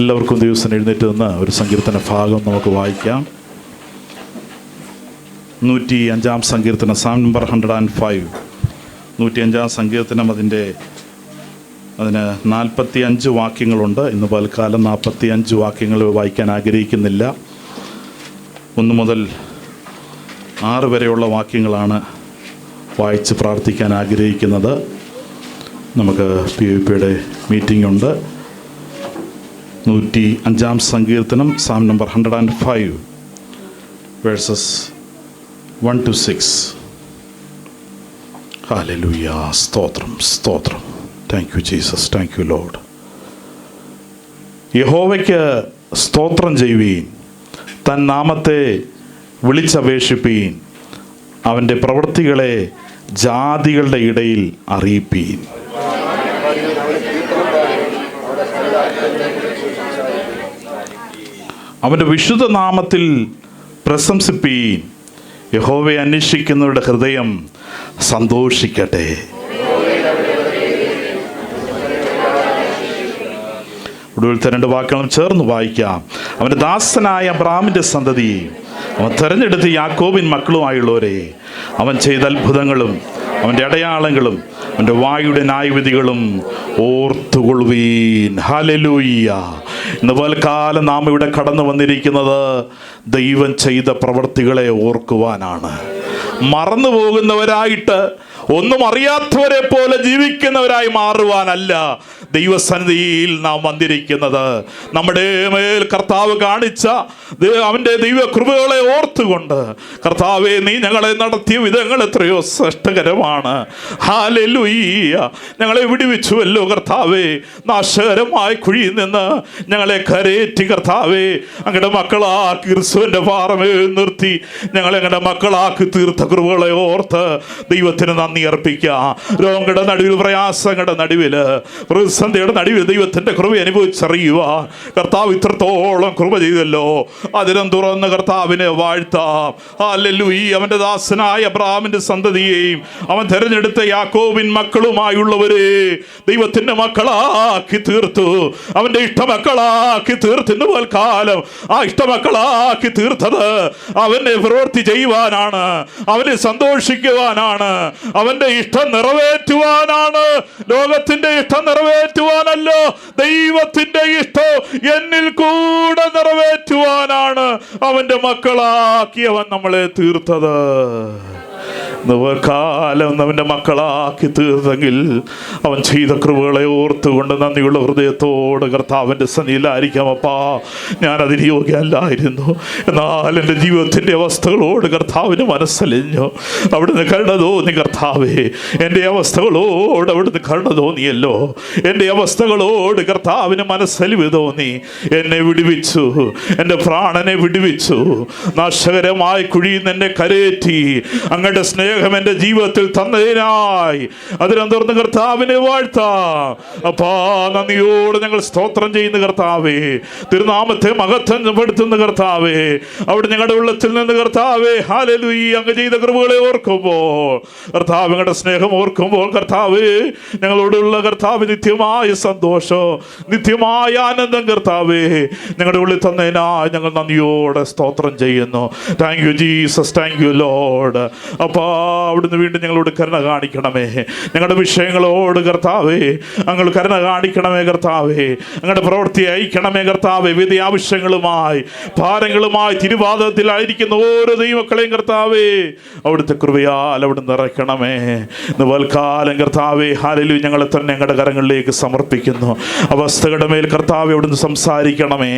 എല്ലാവർക്കും ദിവസം എഴുന്നേറ്റ് നിന്ന് ഒരു സങ്കീർത്തന ഭാഗം നമുക്ക് വായിക്കാം. 105 സങ്കീർത്തനം, സാം നമ്പർ 105. 105 സങ്കീർത്തനം. അതിന് 45 വാക്യങ്ങളുണ്ട്. ഇന്ന് പൽക്കാലം 45 വാക്യങ്ങൾ വായിക്കാൻ ആഗ്രഹിക്കുന്നില്ല. 1 മുതൽ 6 വരെയുള്ള വാക്യങ്ങളാണ് വായിച്ച് പ്രാർത്ഥിക്കാൻ ആഗ്രഹിക്കുന്നത്. നമുക്ക് PVPയുടെ മീറ്റിംഗ് ഉണ്ട്. 105 സങ്കീർത്തനം, Psalm number 105 versus 1 to 6. Hallelujah. സ്തോത്രം, സ്തോത്രം. Thank you Jesus, thank you Lord. യഹോവയ്ക്ക് സ്തോത്രം ചെയ്യുവീൻ, തൻ നാമത്തെ വിളിച്ചപേക്ഷിപ്പീൻ, അവൻ്റെ പ്രവൃത്തികളെ ജാതികളുടെ ഇടയിൽ അറിയിപ്പീൻ. അവൻ്റെ വിശുദ്ധ നാമത്തിൽ പ്രശംസിപ്പീൻ. യഹോവയെ അന്വേഷിക്കുന്നവരുടെ ഹൃദയം സന്തോഷിക്കട്ടെ. ഒടുവിലത്തെ 2 വാക്കുകളും ചേർന്ന് വായിക്കാം. അവൻ്റെ ദാസനായ അബ്രാഹാമിൻ്റെ സന്തതി, അവൻ തെരഞ്ഞെടുത്ത് യാക്കോബിൻ മക്കളുമായുള്ളവരെ, അവൻ ചെയ്ത അത്ഭുതങ്ങളും അവൻ്റെ അടയാളങ്ങളും അവൻ്റെ വായുടെ ന്യായവിധികളും ഓർത്തുകൊള്ളുവീൻ. ഹല്ലേലൂയ. ഇന്ന് പൽക്കാലം നാം ഇവിടെ കടന്നു വന്നിരിക്കുന്നത് ദൈവം ചെയ്ത പ്രവൃത്തികളെ ഓർക്കുവാനാണ്. മറന്നു പോകുന്നവരായിട്ട്, ഒന്നും അറിയാത്തവരെ പോലെ ജീവിക്കുന്നവരായി മാറുവാനല്ല ദൈവസന്നിധിയിൽ നാം വന്നിരിക്കുന്നത്. നമ്മുടെ മേൽ കർത്താവ് കാണിച്ച അവൻ്റെ ദൈവകൃപകളെ ഓർത്തുകൊണ്ട്, കർത്താവേ, നീ ഞങ്ങളെ നടത്തിയ വിധങ്ങൾ എത്രയോ ശ്രേഷ്ഠകരമാണ്. ഹല്ലേലൂയ. ഞങ്ങളെ വിടുവിച്ചുവല്ലോ കർത്താവേ. നാശകരമായ കുഴിയിൽ നിന്ന് ഞങ്ങളെ കരേറ്റി കർത്താവേ, അങ്ങയുടെ മക്കളാക്കി ക്രിസ്തുവിൻ്റെ പാറമേൽ നിർത്തി ഞങ്ങളെ അങ്ങയുടെ മക്കളാക്കി തീർത്ത കൃപകളെ ഓർത്ത് ദൈവത്തിന് നന്ദി അർപ്പിക്കുക. രോഗങ്ങളുടെ നടുവിൽ, പ്രയാസങ്ങളുടെ നടുവിൽ, പ്രതിസന്ധിയുടെ നടുവിൽ ദൈവത്തിൻ്റെ കൃപ അനുഭവിച്ചറിയുക. കർത്താവ് ഇത്രത്തോളം കൃപ ചെയ്തല്ലോ, അതിരം തുറന്ന് കർത്താവിനെ വാഴ്ത്താം. ഹല്ലേലൂയ. അവൻ്റെ ദാസനായ അബ്രാഹാമിൻ്റെ സന്തതിയെയും അവൻ തെരഞ്ഞെടുത്ത യാക്കോബിൻ മക്കളുമായുള്ളവരെ ദൈവത്തിൻ്റെ മക്കളാക്കി തീർത്തു. അവൻ്റെ ഇഷ്ടമക്കളാക്കി തീർത്തിൻ്റെ പോൽക്കാലം ആ ഇഷ്ടമക്കളാക്കി തീർത്തത് അവനെ പ്രവൃത്തി ചെയ്യുവാനാണ്, അവനെ സന്തോഷിക്കുവാനാണ്, അവൻ്റെ ഇഷ്ടം നിറവേറ്റുവാനാണ്. ലോകത്തിൻ്റെ ഇഷ്ടം നിറവേറ്റുവാനല്ലോ, ദൈവത്തിൻ്റെ ഇഷ്ടം എന്നിൽ കൂടെ നിറവേറ്റുവാനാണ് അവൻ്റെ മക്കളാക്കി അവൻ നമ്മളെ തീർത്തത്. കാലം അവൻ്റെ മക്കളാക്കി തീർന്നെങ്കിൽ അവൻ ചെയ്ത കൃപകളെ ഓർത്തുകൊണ്ട് നന്ദിയുള്ള ഹൃദയത്തോട് കർത്താവിൻ്റെ സന്നിധിയിലായിരിക്കാം. അപ്പാ, ഞാനതിന് യോഗ്യല്ലായിരുന്നു, എന്നാൽ എൻ്റെ ജീവിതത്തിൻ്റെ അവസ്ഥകളോട് കർത്താവിന് മനസ്സലിഞ്ഞു. അവിടുന്ന് കരുണ തോന്നി കർത്താവേ. എൻ്റെ അവസ്ഥകളോട് അവിടുന്ന് കരുണ തോന്നിയല്ലോ. എൻ്റെ അവസ്ഥകളോട് കർത്താവിന് മനസ്സലിവ് തോന്നി. എന്നെ വിടുവിച്ചു, എൻ്റെ പ്രാണനെ വിടുവിച്ചു. നാശകരമായ കുഴിയിൽ നിന്ന് എന്നെ കരേറ്റി അങ്ങയുടെ സ്നേഹം എൻ്റെ ജീവിതത്തിൽ തന്നതിനായി അതിനെ തുറന്ന് കർത്താവിനെ വാഴ്ത്താം. അപ്പാ, നന്ദിയോട് ഞങ്ങൾ സ്തോത്രം ചെയ്യുന്ന കർത്താവേ, തിരുനാമത്തെ മഹത്വപ്പെടുത്തുന്ന കർത്താവേ, അവിടെ ഞങ്ങളുടെ ഉള്ളത്തിൽ നിന്ന് കർത്താവേ, ഹല്ലേലൂയ, അങ്ങ് ചെയ്ത കൃപകളെ ഓർക്കുമ്പോൾ കർത്താവ്, ഞങ്ങളുടെ സ്നേഹം ഓർക്കുമ്പോൾ കർത്താവേ, ഞങ്ങളോടുള്ള കർത്താവ് നിത്യമായ സന്തോഷം, നിത്യമായ ആനന്ദം കർത്താവേ ഞങ്ങളുടെ ഉള്ളിൽ തന്നതിനായി ഞങ്ങൾ നന്ദിയോടെ സ്തോത്രം ചെയ്യുന്നു. Thank you Jesus, thank you Lord. അപ്പാ, അവിടുന്ന് വീണ്ടും ഞങ്ങളോട് കരുണ കാണിക്കണമേ. ഞങ്ങളുടെ വിഷയങ്ങളോട് കർത്താവേ ഞങ്ങൾ കരുണ കാണിക്കണമേ കർത്താവേ. ഞങ്ങളുടെ പ്രവൃത്തി അയക്കണമേ കർത്താവേ. വിധി ആവശ്യങ്ങളുമായി, ഭാരങ്ങളുമായി തിരുവാദത്തിലായിരിക്കുന്ന ഓരോ ദൈവമക്കളെയും കർത്താവേ അവിടുത്തെ കൃപയാൽ അവിടുന്ന് നിറയ്ക്കണമേ. ഇന്ന് വൽക്കാലം കർത്താവേ, ഹല്ലേലൂയ, ഞങ്ങളെ തന്നെ ഞങ്ങളുടെ കരങ്ങളിലേക്ക് സമർപ്പിക്കുന്നു. അവസ്ഥകളുടെ മേൽ കർത്താവേ അവിടുന്ന് സംസാരിക്കണമേ,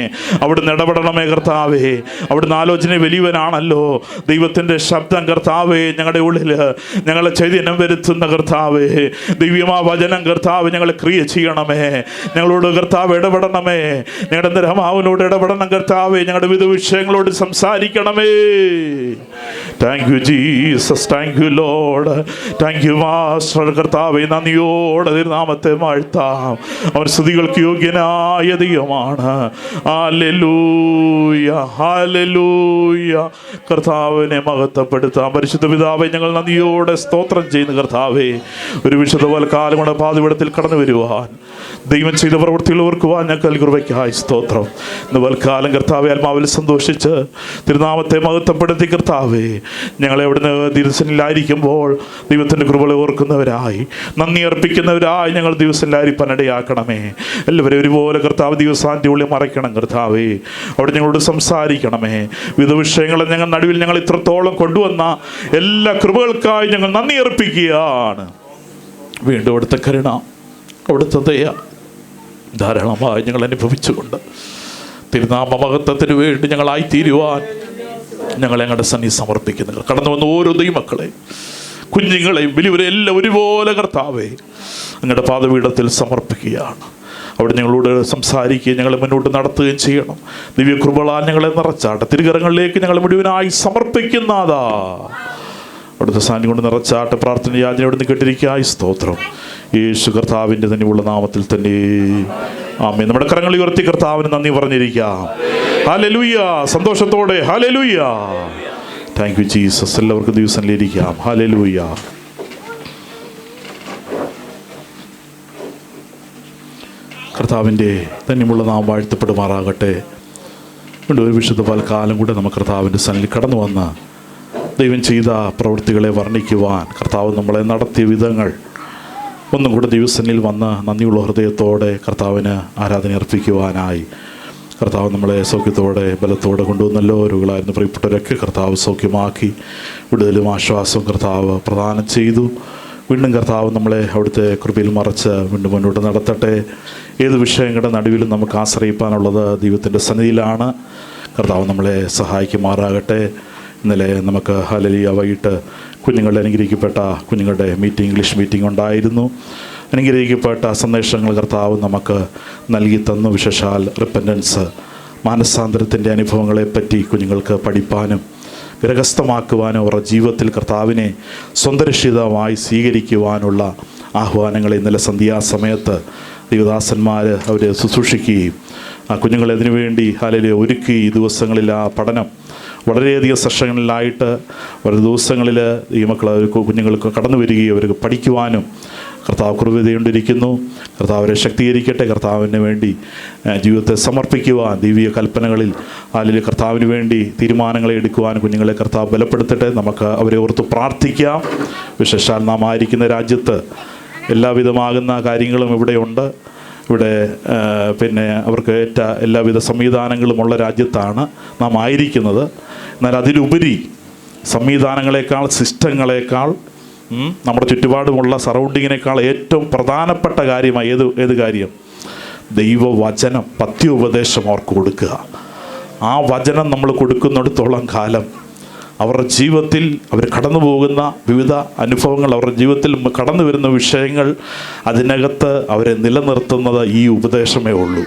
അവിടുന്ന് ഇടപെടണമേ കർത്താവേ. അവിടുന്ന് ആലോചന വലിയവനാണല്ലോ. ദൈവത്തിൻ്റെ ശബ്ദം കർത്താവേ ഞങ്ങളുടെ ഉള്ളിൽ ഞങ്ങളെ ചൈതന്യം വരുത്തുന്ന കർത്താവേ, ദിവ്യമാ വചനം കർത്താവ് ഞങ്ങളെ ക്രിയ ചെയ്യണമേ. ഞങ്ങളോട് കർത്താവ് ഇടപെടണമേ. ഞങ്ങളുടെ നിരമാവിനോട് ഇടപെടണം കർത്താവേ. ഞങ്ങളുടെ വിവിധ വിഷയങ്ങളോട് സംസാരിക്കണമേ. Thank you Jesus, thank you Lord, thank you master. കർത്താവേ, നന്ദിയോടെ നാമത്തെ വാഴ്ത്താം. അവൻ സ്തുതികൾക്ക് യോഗ്യനായ ദൈവമാണ്. ഹല്ലേലൂയ, ഹല്ലേലൂയ. കർത്താവിനെ മഹത്വപ്പെടുത്താം. പരിശുദ്ധ പിതാവേ, ഞങ്ങൾ നന്ദിയോടെ സ്തോത്രം ചെയ്യുന്ന കർത്താവേ, ഒരു വിശുദ്ധ കാലം കൊണ്ട് പാതിവിടത്തിൽ കടന്നു വരുവാൻ ദൈവം ചെയ്ത പ്രവൃത്തികൾ ഓർക്കുവാൻ ഞങ്ങൾക്ക് കൃപയ്ക്കായി സ്തോത്രം. ഇന്ന് വൽക്കാലം കർത്താവെ ആത്മാവിൽ സന്തോഷിച്ച് തിരുനാമത്തെ മഹത്വപ്പെടുത്തി കർത്താവേ, ഞങ്ങളെ അവിടുന്ന് ദിവസനിലായിരിക്കുമ്പോൾ ദൈവത്തിൻ്റെ കൃപകളെ ഓർക്കുന്നവരായി, നന്ദി അർപ്പിക്കുന്നവരായി ഞങ്ങൾ ദിവസനിലായിരിക്കാൻ ഇടയാക്കണമേ. എല്ലാവരും ഒരുപോലെ കർത്താവ് ദിവസാന്തിയുള്ളിൽ മറയ്ക്കണം കർത്താവേ. അവിടെ ഞങ്ങളോട് സംസാരിക്കണമേ. വിവിധ വിഷയങ്ങളെ ഞങ്ങൾ നടുവിൽ ഞങ്ങൾ ഇത്രത്തോളം കൊണ്ടുവന്ന എല്ലാ കൃപകൾക്കായി ഞങ്ങൾ നന്ദി അർപ്പിക്കുകയാണ്. വീണ്ടും അവിടുത്തെ കരുണ, അവിടുത്തെ ദയ ധാരാളമായി ഞങ്ങൾ അനുഭവിച്ചുകൊണ്ട് തിരുനാമ മഹത്വത്തിന് വേണ്ടി ഞങ്ങളായിത്തീരുവാൻ ഞങ്ങൾ ഞങ്ങളുടെ സന്നി സമർപ്പിക്കുന്നു. കടന്നു വന്ന ഓരോ ദൈവമക്കളെ, കുഞ്ഞുങ്ങളെയും വലിയവരെ എല്ലാം ഒരുപോലെ കർത്താവേ അങ്ങയുടെ പാദപീഠത്തിൽ സമർപ്പിക്കുകയാണ്. അവിടെ ഞങ്ങളോട് സംസാരിക്കുകയും ഞങ്ങളെ മുന്നോട്ട് നടത്തുകയും ചെയ്യണം. ദിവ്യകൃപകളാൽ ഞങ്ങളെ നിറച്ചാട്ടെ. തിരുകരങ്ങളിലേക്ക് ഞങ്ങൾ മുഴുവനായി സമർപ്പിക്കുന്നതാ. അവിടുത്തെ സാന്നിധ്യം കൊണ്ട് നിറച്ചാട്ടെ. പ്രാർത്ഥന യാചന അവിടെ നിന്ന് കേട്ടിരിക്കായി സ്തോത്രം. യേശു കർത്താവിൻ്റെ തന്നെയുള്ള നാമത്തിൽ തന്നെ ആമേൻ. നമ്മുടെ കരങ്ങൾ ഉയർത്തി കർത്താവിന് നന്ദി പറഞ്ഞിരിക്കാം. ഹല്ലേലൂയ. സന്തോഷത്തോടെ ഹല്ലേലൂയ. Thank you Jesus. എല്ലാവർക്കും ദിവസങ്ങളിലിരിക്കാം. ഹല്ലേലൂയ. കർത്താവിൻ്റെ തന്നെയുള്ള നാം വാഴ്ത്തപ്പെടുമാറാകട്ടെ. വീണ്ടും ഒരു വിശുദ്ധ പൽക്കാലം കൂടെ നമുക്ക് കർത്താവിൻ്റെ സന്നിധിയിൽ കടന്നു വന്ന് ദൈവം ചെയ്ത പ്രവൃത്തികളെ വർണ്ണിക്കുവാൻ, കർത്താവ് നമ്മളെ നടത്തിയ വിധങ്ങൾ ഒന്നും കൂടെ ദൈവസന്നിധിയിൽ വന്ന് നന്ദിയുള്ള ഹൃദയത്തോടെ കർത്താവിന് ആരാധന അർപ്പിക്കുവാനായി കർത്താവ് നമ്മളെ സൗഖ്യത്തോടെ ബലത്തോടെ കൊണ്ടുവന്നല്ലോ. രോഗികളായിരുന്നു പ്രിയപ്പെട്ടവരൊക്കെ കർത്താവ് സൗഖ്യമാക്കി വിടുതലും ആശ്വാസവും കർത്താവ് പ്രദാനം ചെയ്തു. വീണ്ടും കർത്താവ് നമ്മളെ അവിടുത്തെ കൃപയിൽ മറച്ച് വീണ്ടും മുന്നോട്ട് നടത്തട്ടെ. ഏത് വിഷയങ്ങളുടെ നടുവിലും നമുക്ക് ആശ്രയിപ്പാനുള്ളത് ദൈവത്തിൻ്റെ സന്നിധിയിലാണ്. കർത്താവ് നമ്മളെ സഹായിക്കുമാറാകട്ടെ. ഇന്നലെ നമുക്ക് ഹല്ലേലൂയ വൈകിട്ട് കുഞ്ഞുങ്ങളുടെ അനുഗ്രഹിക്കപ്പെട്ട കുഞ്ഞുങ്ങളുടെ മീറ്റിംഗ്, ഇംഗ്ലീഷ് മീറ്റിംഗ് ഉണ്ടായിരുന്നു. അനുഗ്രഹിക്കപ്പെട്ട സന്ദേശങ്ങൾ കർത്താവ് നമുക്ക് നൽകി തന്നു. വിശേഷാൽ റിപ്പൻറ്റൻസ്, മാനസാന്തരത്തിൻ്റെ അനുഭവങ്ങളെപ്പറ്റി കുഞ്ഞുങ്ങൾക്ക് പഠിപ്പാനും ഗ്രഹസ്ഥമാക്കുവാനും അവരുടെ ജീവിതത്തിൽ കർത്താവിനെ സ്വന്തരക്ഷിതമായി സ്വീകരിക്കുവാനുള്ള ആഹ്വാനങ്ങളെ ഇന്നലെ സന്ധ്യാസമയത്ത് ദൈവദാസന്മാർ അവരെ ശുശ്രൂഷിക്കുകയും ആ കുഞ്ഞുങ്ങളെ അതിനു വേണ്ടി ഹല്ലേലൂയ ഒരുക്കി. ഈ ദിവസങ്ങളിൽ ആ പഠനം വളരെയധികം സെഷനുകളിലായിട്ട് ഒരു ദിവസങ്ങളിൽ ഈ മക്കൾ കുഞ്ഞുങ്ങൾക്ക് കടന്നു വരികയും അവർക്ക് പഠിക്കുവാനും കർത്താവ് കൃപതയുണ്ടിരിക്കുന്നു. കർത്താവ് അവരെ ശക്തീകരിക്കട്ടെ. കർത്താവിന് വേണ്ടി ജീവിതത്തെ സമർപ്പിക്കുവാൻ, ദൈവിക കൽപ്പനകളിൽ അല്ലെങ്കിൽ കർത്താവിന് വേണ്ടി തീരുമാനങ്ങളെ എടുക്കുവാൻ കുഞ്ഞുങ്ങളെ കർത്താവ് ബലപ്പെടുത്തട്ടെ. നമുക്ക് അവരെ ഓർത്ത് പ്രാർത്ഥിക്കാം. വിശേഷാൽ നാം ആയിരിക്കുന്ന രാജ്യത്ത് എല്ലാവിധമാകുന്ന കാര്യങ്ങളും ഇവിടെയുണ്ട്. ഇവിടെ പിന്നെ അവർക്ക് ഏറ്റ എല്ലാവിധ സംവിധാനങ്ങളുമുള്ള രാജ്യത്താണ് നാം ആയിരിക്കുന്നത്. എന്നാൽ അതിലുപരി സംവിധാനങ്ങളെക്കാൾ, സിസ്റ്റങ്ങളെക്കാൾ, നമ്മുടെ ചുറ്റുപാടുമുള്ള സറൗണ്ടിങ്ങിനേക്കാൾ ഏറ്റവും പ്രധാനപ്പെട്ട കാര്യമായി ഏത് കാര്യം? ദൈവവചനം, പഥ്യോപദേശം അവർക്ക് കൊടുക്കുക. ആ വചനം നമ്മൾ കൊടുക്കുന്നിടത്തോളം കാലം അവരുടെ ജീവിതത്തിൽ അവർ കടന്നു പോകുന്ന വിവിധ അനുഭവങ്ങൾ, അവരുടെ ജീവിതത്തിൽ കടന്നു വരുന്ന വിഷയങ്ങൾ, അതിനകത്ത് അവരെ നിലനിർത്തുന്നത് ഈ ഉപദേശമേ ഉള്ളൂ.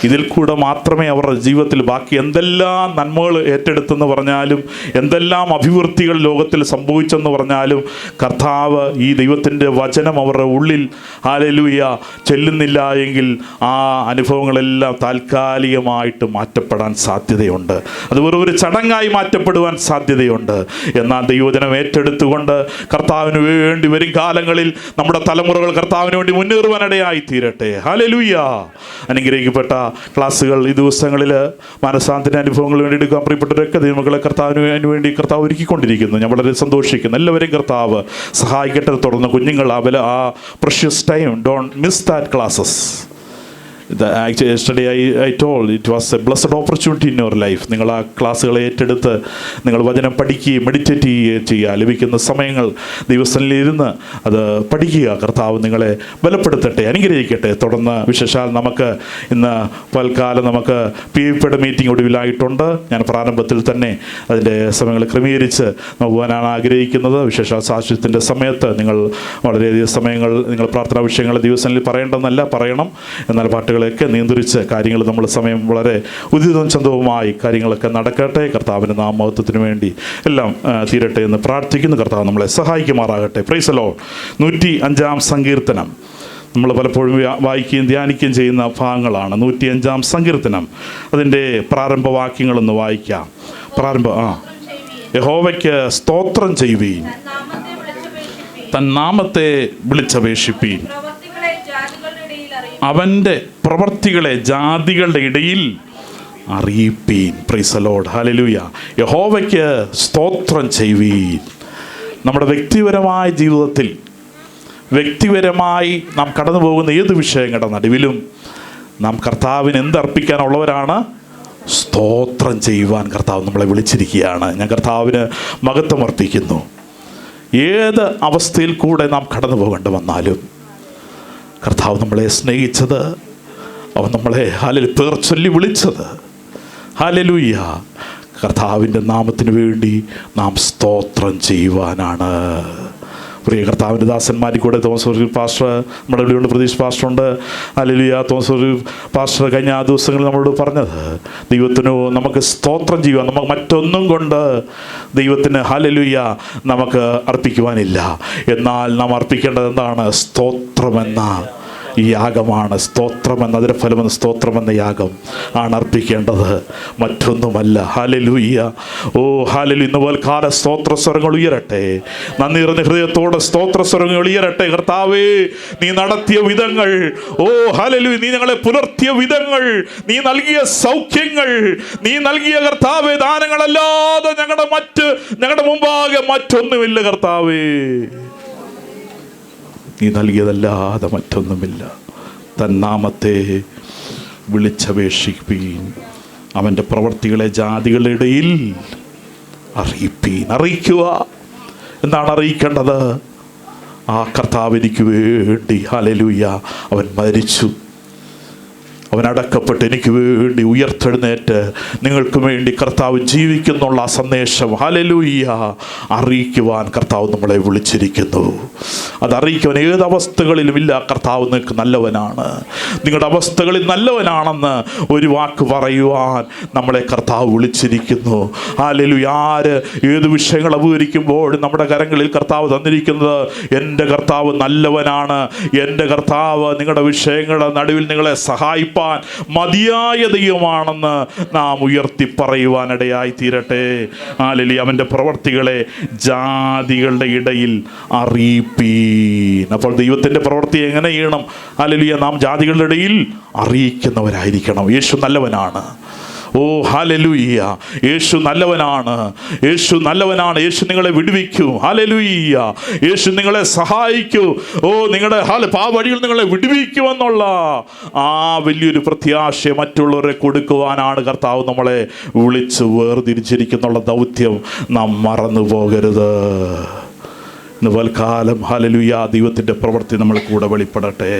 ഇതിൽ കൂടെ മാത്രമേ അവരുടെ ജീവിതത്തിൽ ബാക്കി എന്തെല്ലാം നന്മകൾ ഏറ്റെടുത്തെന്ന് പറഞ്ഞാലും, എന്തെല്ലാം അഭിവൃദ്ധികൾ ലോകത്തിൽ സംഭവിച്ചെന്ന് പറഞ്ഞാലും, കർത്താവ് ഈ ദൈവത്തിൻ്റെ വചനം അവരുടെ ഉള്ളിൽ ഹല്ലേലൂയ ചെല്ലുന്നില്ല എങ്കിൽ ആ അനുഭവങ്ങളെല്ലാം താൽക്കാലികമായിട്ട് മാറ്റപ്പെടാൻ സാധ്യതയുണ്ട്. അത് വെറും ഒരു ചടങ്ങായി മാറ്റപ്പെടുവാൻ സാധ്യതയുണ്ട്. എന്നാൽ ദൈവവചനം ഏറ്റെടുത്തുകൊണ്ട് കർത്താവിന് വേണ്ടി വരും കാലങ്ങളിൽ നമ്മുടെ തലമുറകൾ കർത്താവിന് വേണ്ടി മുന്നേറുവാനിടയായി തീരട്ടെ. ഹല്ലേലൂയ. അനുഗ്രഹിക്കപ്പെട്ട ക്ലാസ്സുകൾ ഈ ദിവസങ്ങളിൽ മനസാന്തര അനുഭവങ്ങൾ വേണ്ടി എടുക്കാൻ പ്രിയപ്പെട്ടവരൊക്കെ ദൈവമക്കളെ കർത്താവിന് വേണ്ടി കർത്താവ് ഒരുക്കിക്കൊണ്ടിരിക്കുന്നു. ഞാൻ വളരെ സന്തോഷിക്കുന്നു. എല്ലാവരെയും കർത്താവ് സഹായിക്കട്ടെ. തുടർന്ന് കുഞ്ഞുങ്ങൾ ആ precious time, don't miss that classes. Actually, yesterday I told it was a blessed opportunity in your life. നിങ്ങൾ ആ ക്ലാസ്സുകളെ ഏറ്റെടുത്ത് നിങ്ങൾ വചനം പഠിക്കുകയും മെഡിറ്റേറ്റ് ചെയ്യുക. ലഭിക്കുന്ന സമയങ്ങൾ ദിവസങ്ങളിലിരുന്ന് അത് പഠിക്കുക. കർത്താവ് നിങ്ങളെ ബലപ്പെടുത്തട്ടെ, അനുഗ്രഹിക്കട്ടെ. തുടർന്ന് വിശേഷാൽ നമുക്ക് ഇന്ന് പൽക്കാലം നമുക്ക് PFPയുടെ മീറ്റിംഗ് ഒടുവിലായിട്ടുണ്ട്. ഞാൻ പ്രാരംഭത്തിൽ തന്നെ അതിൻ്റെ സമയങ്ങൾ ക്രമീകരിച്ച് നോക്കുവാനാണ് ആഗ്രഹിക്കുന്നത്. വിശേഷാൽ സാക്ഷ്യത്തിൻ്റെ സമയത്ത് നിങ്ങൾ വളരെയധികം സമയങ്ങൾ നിങ്ങൾ പ്രാർത്ഥനാ വിഷയങ്ങൾ ദിവസങ്ങളിൽ പറയേണ്ടെന്നല്ല, പറയണം. എന്നാൽ പാട്ടുകളെയൊക്കെ നിയന്ത്രിച്ച് കാര്യങ്ങൾ നമ്മൾ സമയം വളരെ ഉചിതവും ചന്തവുമായി കാര്യങ്ങളൊക്കെ നടക്കട്ടെ. കർത്താവിൻ്റെ നാമമഹത്വത്തിന് വേണ്ടി എല്ലാം തീരട്ടെ എന്ന് പ്രാർത്ഥിക്കുന്നു. കർത്താവ് നമ്മളെ സഹായിക്കുമാറാകട്ടെ. Price the Lord. 105 സങ്കീർത്തനം നമ്മൾ പലപ്പോഴും വായിക്കുകയും ധ്യാനിക്കുകയും ചെയ്യുന്ന ഭാഗങ്ങളാണ്. 105 സങ്കീർത്തനം, അതിൻ്റെ പ്രാരംഭവാക്യങ്ങളൊന്ന് വായിക്കാം. യഹോവയ്ക്ക് സ്തോത്രം ചെയ്യുവീൻ, തൻ നാമത്തെ വിളിച്ചപേക്ഷിപ്പീൻ, അവൻ്റെ പ്രവർത്തികളെ ജാതികളുടെ ഇടയിൽ അറിയിപ്പീൻ. Praise the Lord. ഹല്ലേലൂയ. യഹോവയ്ക്ക് സ്തോത്രം ചെയ്യുവീൻ. നമ്മുടെ വ്യക്തിപരമായ ജീവിതത്തിൽ വ്യക്തിപരമായി നാം കടന്നു പോകുന്ന ഏത് വിഷയങ്ങളുടെ നടുവിലും നാം കർത്താവിന് എന്തർപ്പിക്കാനുള്ളവരാണ്? സ്തോത്രം ചെയ്യുവാൻ കർത്താവ് നമ്മളെ വിളിച്ചിരിക്കുകയാണ്. ഞാൻ കർത്താവിന് മഹത്വം അർപ്പിക്കുന്നു. ഏത് അവസ്ഥയിൽ കൂടെ നാം കടന്നു പോകേണ്ടി വന്നാലും കർത്താവ് നമ്മളെ സ്നേഹിച്ചത്, അവൻ നമ്മളെ പേർ ചൊല്ലി വിളിച്ചത്, ഹല്ലേലൂയ, കർത്താവിൻ്റെ നാമത്തിന് വേണ്ടി നാം സ്തോത്രം ചെയ്യുവാനാണ്. പ്രിയ കർത്താവിൻ്റെ ദാസന്മാരിൽ കൂടെ തോമസ് പാസ്റ്റർ, നമ്മുടെ ഇവിടെയുള്ള പ്രതീക്ഷ പാസ്റ്ററുണ്ട്. ഹല്ലേലൂയ. തോമസ് പാസ്റ്റർ കഴിഞ്ഞ ആ ദിവസങ്ങളിൽ നമ്മളോട് പറഞ്ഞത്, ദൈവത്തിനു നമുക്ക് സ്തോത്രം ചെയ്യുവാൻ, നമുക്ക് മറ്റൊന്നും കൊണ്ട് ദൈവത്തിന് ഹല്ലേലൂയ നമുക്ക് അർപ്പിക്കുവാനില്ല. എന്നാൽ നാം അർപ്പിക്കേണ്ടത് എന്താണ്? സ്തോത്രമെന്ന ഈ യാഗമാണ്. സ്തോത്രമെന്ന, അതിൻ്റെ ഫലമെന്ന സ്തോത്രമെന്ന യാഗം ആണ് അർപ്പിക്കേണ്ടത്, മറ്റൊന്നുമല്ല. ഹല്ലേലൂയ. ഓ ഹല്ലേലൂയ. ഇന്ന് പോൽക്കാല സ്തോത്രസ്വരങ്ങൾ ഉയരട്ടെ. നന്ദി നിറഞ്ഞ ഹൃദയത്തോടെ സ്തോത്രസ്വരങ്ങൾ ഉയരട്ടെ. കർത്താവേ, നീ നടത്തിയ വിധങ്ങൾ, ഓ ഹല്ലേലൂയ, നീ ഞങ്ങളെ പുലർത്തിയ വിധങ്ങൾ, നീ നൽകിയ സൗഖ്യങ്ങൾ, നീ നൽകിയ കർത്താവേ ദാനങ്ങളല്ലാതെ ഞങ്ങളുടെ മുമ്പാകെ മറ്റൊന്നുമില്ല. കർത്താവേ, നീ നൽകിയതല്ലാതെ മറ്റൊന്നുമില്ല. തന്നാമത്തെ വിളിച്ചപേക്ഷിപ്പീൻ. അവൻ്റെ പ്രവർത്തികളെ ജാതികളുടെ ഇടയിൽ അറിയിപ്പീൻ. അറിയിക്കുക. എന്താണ് അറിയിക്കേണ്ടത്? ആ കർത്താവ് എനിക്ക് വേണ്ടി, ഹല്ലേലൂയ, അവൻ മരിച്ചു, അവൻ അടക്കപ്പെട്ട് എനിക്ക് വേണ്ടി ഉയർത്തെഴുന്നേറ്റ് നിങ്ങൾക്ക് വേണ്ടി കർത്താവ് ജീവിക്കുന്നുള്ള ആ സന്ദേശം, ഹല്ലേലൂയ, അറിയിക്കുവാൻ കർത്താവ് നമ്മളെ വിളിച്ചിരിക്കുന്നു. അതറിയിക്കുവാൻ ഏത് അവസ്ഥകളിലും ഇല്ല, കർത്താവ് നിങ്ങൾക്ക് നല്ലവനാണ്, നിങ്ങളുടെ അവസ്ഥകളിൽ നല്ലവനാണെന്ന് ഒരു വാക്ക് പറയുവാൻ നമ്മളെ കർത്താവ് വിളിച്ചിരിക്കുന്നു. ഹല്ലേലൂയ. ആര് ഏത് വിഷയങ്ങൾ അഭിമുഖീകരിക്കുമ്പോൾ നമ്മുടെ കരങ്ങളിൽ കർത്താവ് തന്നിരിക്കുന്നത്, എൻ്റെ കർത്താവ് നല്ലവനാണ്, എൻ്റെ കർത്താവ് നിങ്ങളുടെ വിഷയങ്ങളുടെ നടുവിൽ നിങ്ങളെ സഹായിപ്പാൻ മതിയായ ദൈവമാണെന്ന് നാം ഉയർത്തി പറയുവാനിടയായി തീരട്ടെ. ഹല്ലേലൂയ. അവൻ്റെ പ്രവർത്തികളെ ജാതികളുടെ ഇടയിൽ അറിയിപ്പീൻ. അപ്പോൾ ദൈവത്തിൻ്റെ പ്രവൃത്തി എങ്ങനെ ചെയ്യണം? ഹല്ലേലൂയ. നാം ജാതികളുടെ ഇടയിൽ അറിയിക്കുന്നവരായിരിക്കണം. യേശു നല്ലവനാണ്. ഓ ഹല്ലേലൂയ. യേശു നല്ലവനാണ്. യേശു നല്ലവനാണ്. യേശു നിങ്ങളെ വിടുവിക്കും. ഹല്ലേലൂയ. യേശു നിങ്ങളെ സഹായിക്കും. ഓ, നിങ്ങളുടെ പാവഴിയിൽ നിങ്ങളെ വിടുവിക്കുമെന്നുള്ള ആ വലിയൊരു പ്രത്യാശ മറ്റുള്ളവരെ കൊടുക്കുവാനാണ് കർത്താവ് നമ്മളെ വിളിച്ച് വേർതിരിച്ചിരിക്കുന്നുള്ള ദൗത്യം നാം മറന്നു പോകരുത്. ഇന്ന് വൽക്കാലം ഹല്ലേലൂയ ദൈവത്തിൻ്റെ പ്രവൃത്തി നമ്മൾ കൂടെ വെളിപ്പെടട്ടെ.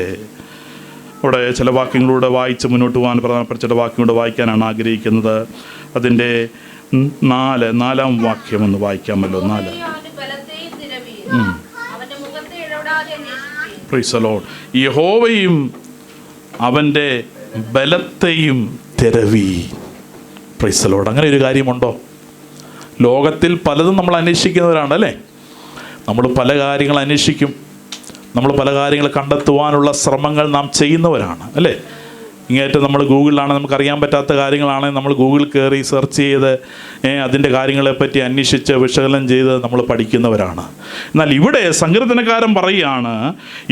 അവിടെ ചില വാക്യങ്ങളിലൂടെ വായിച്ച് മുന്നോട്ട് പോകാൻ പ്രധാനപ്പെട്ട ചില വാക്യങ്ങളൂടെ വായിക്കാനാണ് ആഗ്രഹിക്കുന്നത്. അതിൻ്റെ 4-ാം വാക്യം ഒന്ന് വായിക്കാമല്ലോ. 4. Praise the Lord. യഹോവയും അവൻ്റെ ബലത്തെയും തിരവി. Praise the Lord. അങ്ങനെ ഒരു കാര്യമുണ്ടോ? ലോകത്തിൽ പലതും നമ്മൾ അന്വേഷിക്കുന്നവരാണ് അല്ലേ? നമ്മൾ പല കാര്യങ്ങൾ അന്വേഷിക്കും, നമ്മൾ പല കാര്യങ്ങൾ കണ്ടെത്തുവാനുള്ള ശ്രമങ്ങൾ നാം ചെയ്യുന്നവരാണ് അല്ലേ? ഇങ്ങേറ്റം നമ്മൾ ഗൂഗിളിലാണ്, നമുക്കറിയാൻ പറ്റാത്ത കാര്യങ്ങളാണെങ്കിൽ നമ്മൾ ഗൂഗിളിൽ കയറി സെർച്ച് ചെയ്ത് അതിൻ്റെ കാര്യങ്ങളെപ്പറ്റി അന്വേഷിച്ച് വിശകലനം ചെയ്ത് നമ്മൾ പഠിക്കുന്നവരാണ്. എന്നാൽ ഇവിടെ സങ്കീർത്തനക്കാരൻ പറയുകയാണ്,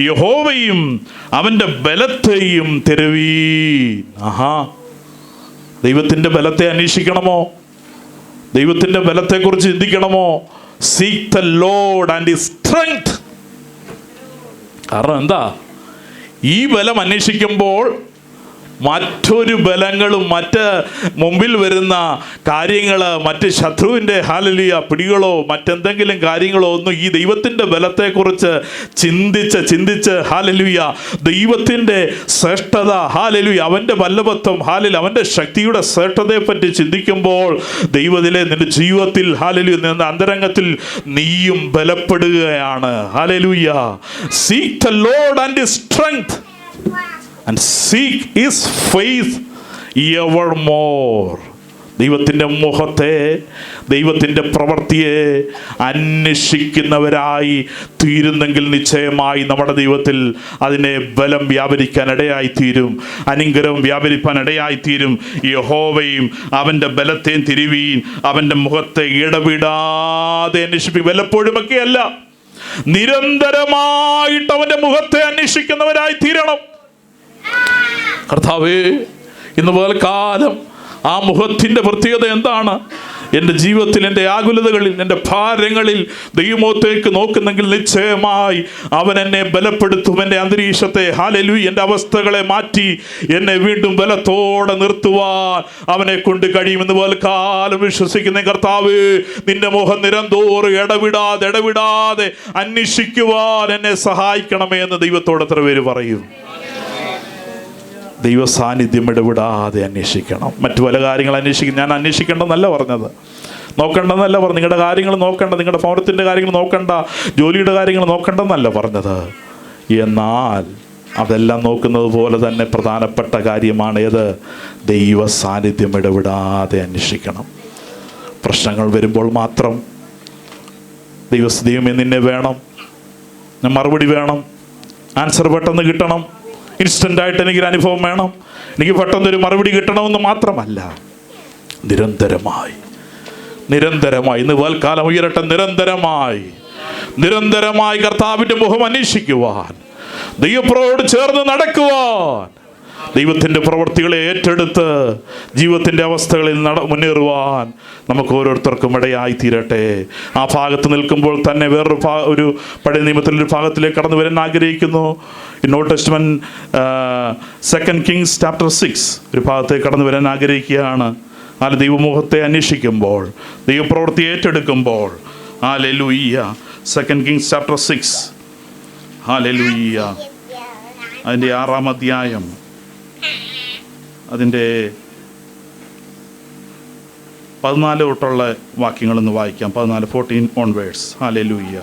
യഹോവയും അവൻ്റെ ബലത്തെയും തിരവീ. ആഹാ, ദൈവത്തിൻ്റെ ബലത്തെ അന്വേഷിക്കണമോ? ദൈവത്തിൻ്റെ ബലത്തെക്കുറിച്ച് ചിന്തിക്കണമോ? Seek the Lord and his strength. കാരണം എന്താ? ഈ ബലം അന്വേഷിക്കുമ്പോൾ മറ്റൊരു ബലങ്ങളും മറ്റ് മുമ്പിൽ വരുന്ന കാര്യങ്ങൾ, മറ്റ് ശത്രുവിൻ്റെ ഹല്ലേലൂയ പിടികളോ മറ്റെന്തെങ്കിലും കാര്യങ്ങളോ ഒന്നും ഈ ദൈവത്തിൻ്റെ ബലത്തെക്കുറിച്ച് ചിന്തിച്ച് ഹല്ലേലൂയ ദൈവത്തിൻ്റെ ശ്രേഷ്ഠത, ഹല്ലേലൂയ അവൻ്റെ വല്ലഭത്വം, ഹല്ലേലൂയ അവൻ്റെ ശക്തിയുടെ ശ്രേഷ്ഠതയെപ്പറ്റി ചിന്തിക്കുമ്പോൾ ദൈവത്തിലെ നിന്റെ ജീവിതത്തിൽ ഹല്ലേലൂയ നിന്റെ അന്തരംഗത്തിൽ നീയും ബലപ്പെടുകയാണ്. ഹല്ലേലൂയ. Seek the Lord and his strength and seek his face evermore. ദൈവത്തിൻ്റെ മുഖത്തെ, ദൈവത്തിൻ്റെ പ്രവൃത്തിയെ അന്വേഷിക്കുന്നവരായി തീരുന്നെങ്കിൽ നിശ്ചയമായി നമ്മുടെ ദൈവത്തിൽ അതിനെ ബലം വ്യാപരിക്കാൻ ഇടയായിത്തീരും, അനുഗ്രഹം വ്യാപരിപ്പാൻ ഇടയായിത്തീരും. യഹോവയും അവൻ്റെ ബലത്തെയും തിരുവീൻ, അവൻ്റെ മുഖത്തെ ഇടവിടാതെ അന്വേഷിപ്പിക്കും. വല്ലപ്പോഴുമൊക്കെയല്ല, നിരന്തരമായിട്ട് അവൻ്റെ മുഖത്തെ അന്വേഷിക്കുന്നവരായി തീരണം. കർത്താവേ, ഇന്ന് പകൽക്കാലം ആ മുഖത്തിൻ്റെ പ്രത്യേകത എന്താണ്? എൻ്റെ ജീവിതത്തിൽ, എൻ്റെ ആകുലതകളിൽ, എൻ്റെ ഭാരങ്ങളിൽ ദൈവമുഖത്തേക്ക് നോക്കുന്നെങ്കിൽ നിശ്ചയമായി അവൻ എന്നെ ബലപ്പെടുത്തും. എൻ്റെ അന്തരീക്ഷത്തെ, ഹല്ലേലൂയ, എൻ്റെ അവസ്ഥകളെ മാറ്റി എന്നെ വീണ്ടും ബലത്തോടെ നിർത്തുവാൻ അവനെ കൊണ്ട് കഴിയുമെന്ന് പോലെ കാലം വിശ്വസിക്കുന്ന കർത്താവ്, നിന്റെ മുഖം നിരന്തോറും ഇടവിടാതെ അന്വേഷിക്കുവാൻ എന്നെ സഹായിക്കണമേ എന്ന് ദൈവത്തോട് എത്ര പേര് പറയും? ദൈവ സാന്നിധ്യം ഇടപെടാതെ അന്വേഷിക്കണം. മറ്റു പല കാര്യങ്ങൾ അന്വേഷിക്കും. ഞാൻ അന്വേഷിക്കേണ്ടെന്നല്ല പറഞ്ഞത്, നോക്കണ്ടെന്നല്ല പറഞ്ഞു. നിങ്ങളുടെ കാര്യങ്ങൾ നോക്കണ്ട, നിങ്ങളുടെ ഭവനത്തിൻ്റെ കാര്യങ്ങൾ നോക്കണ്ട, ജോലിയുടെ കാര്യങ്ങൾ നോക്കണ്ടെന്നല്ല പറഞ്ഞത്. എന്നാൽ അതെല്ലാം നോക്കുന്നത് പോലെ തന്നെ പ്രധാനപ്പെട്ട കാര്യമാണ് ഏത്? ദൈവ സാന്നിധ്യം ഇടപെടാതെ അന്വേഷിക്കണം. പ്രശ്നങ്ങൾ വരുമ്പോൾ മാത്രം ദൈവം നിന്നെ വേണം, മറുപടി വേണം, ആൻസർ പെട്ടെന്ന് കിട്ടണം, ഇൻസ്റ്റൻ്റായിട്ട് എനിക്കൊരു അനുഭവം വേണം, എനിക്ക് പെട്ടെന്നൊരു മറുപടി കിട്ടണമെന്ന് മാത്രമല്ല, നിരന്തരമായി ഇന്ന് പകൽക്കാലം ഉയരട്ടെ, നിരന്തരമായി കർത്താവിൻ്റെ മുഖം അന്വേഷിക്കുവാൻ, ദൈവപ്രവൃത്തിയോട് ചേർന്ന് നടക്കുവാൻ, ദൈവത്തിൻ്റെ പ്രവൃത്തികളെ ഏറ്റെടുത്ത് ജീവിതത്തിൻ്റെ അവസ്ഥകളിൽ മുന്നേറുവാൻ നമുക്ക് ഓരോരുത്തർക്കും ഇടയായി തീരട്ടെ. ആ ഭാഗത്ത് നിൽക്കുമ്പോൾ തന്നെ ഒരു പഴയ നിയമത്തിലൊരു ഭാഗത്തിലേക്ക് കടന്നു വരാൻ ആഗ്രഹിക്കുന്നു. ഓൾഡ് ടെസ്റ്റ്മെന്റ് 2 Kings chapter 6 ഒരു ഭാഗത്തേക്ക് കടന്നു വരാൻ ആഗ്രഹിക്കുകയാണ്. ആ ദൈവമുഖത്തെ അന്വേഷിക്കുമ്പോൾ, ദൈവപ്രവൃത്തി ഏറ്റെടുക്കുമ്പോൾ, ഹല്ലേലൂയ. 2 Kings chapter 6, ഹല്ലേലൂയ, അതിൻ്റെ 6-ാം അധ്യായം, അതിൻ്റെ 14 തൊട്ടുള്ള വാക്യങ്ങളൊന്ന് വായിക്കാം. 14 onwards. ഹല്ലേലൂയ.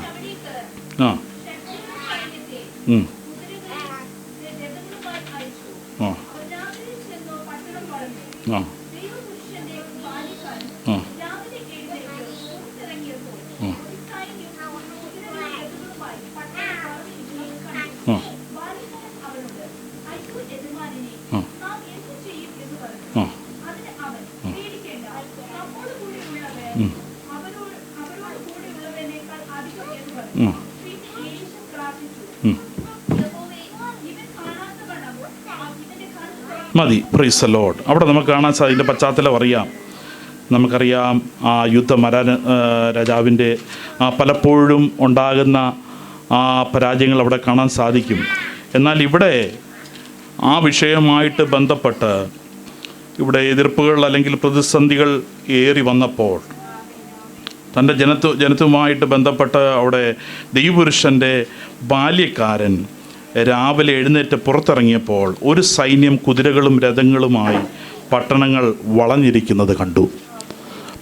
മതി. Price the Lord. അവിടെ നമുക്ക് കാണാൻ സാധിക്കുന്ന പശ്ചാത്തലം അറിയാം. നമുക്കറിയാം ആ രാജാവിൻ്റെ പലപ്പോഴും ഉണ്ടാകുന്ന ആ പരാജയങ്ങൾ അവിടെ കാണാൻ സാധിക്കും. എന്നാൽ ഇവിടെ ആ വിഷയമായിട്ട് ബന്ധപ്പെട്ട് ഇവിടെ എതിർപ്പുകൾ അല്ലെങ്കിൽ പ്രതിസന്ധികൾ ഏറി വന്നപ്പോൾ തൻ്റെ ജനത്തുമായിട്ട് ബന്ധപ്പെട്ട് അവിടെ ദൈവപുരുഷൻ്റെ ബാല്യക്കാരൻ രാവിലെ എഴുന്നേറ്റ് പുറത്തിറങ്ങിയപ്പോൾ ഒരു സൈന്യം കുതിരകളും രഥങ്ങളുമായി പട്ടണങ്ങൾ വളഞ്ഞിരിക്കുന്നത് കണ്ടു.